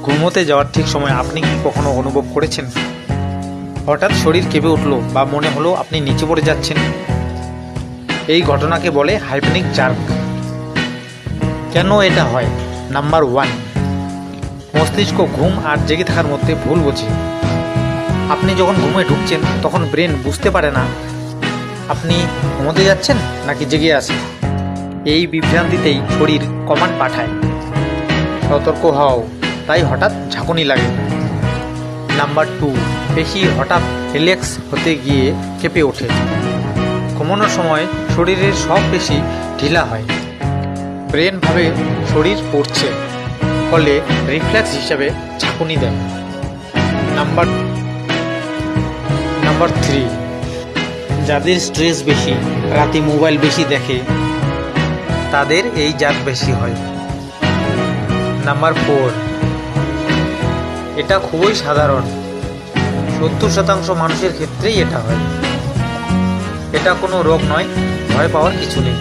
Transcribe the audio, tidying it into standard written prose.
ঘুমোতে যাওয়ার ঠিক সময় আপনি কি কখনো অনুভব করেছেন হঠাৎ শরীর কেঁপে উঠলো বা মনে হলো আপনি নিচে পড়ে যাচ্ছেন? এই ঘটনাকে বলে হাইপনিক জার্ক। কেন এটা হয়? নাম্বার 1, মস্তিষ্ক ঘুম আর জেগে থাকার মধ্যে ভুল বোঝে। আপনি যখন ঘুমে ঢুকছেন তখন ব্রেন বুঝতে পারে না আপনি ঘুমোতে যাচ্ছেন নাকি জেগে আছেন। এই বিভ্রান্তিতেই শরীর কমান্ড পাঠায়, সতর্ক হও, তাই হঠাৎ ঝাঁকুনি লাগে। নাম্বার 2, পেশি হঠাৎ রিল্যাক্স হতে গিয়ে কেঁপে ওঠে। ঘুমানোর সময় শরীরের সব পেশি ঢিলা হয়, ব্রেন ভাবে শরীর পড়ছে, ফলে রিফ্লেক্স হিসাবে ঝাঁকুনি দেয়। নাম্বার 3, যাদের স্ট্রেস বেশি, রাতে মোবাইল বেশি দেখে, তাদের এই জার্ক বেশি হয়। নাম্বার 4, এটা খুবই সাধারণ, 70% মানুষের ক্ষেত্রেই এটা হয়। এটা কোনো রোগ নয়, ভয় পাওয়ার কিছু নেই।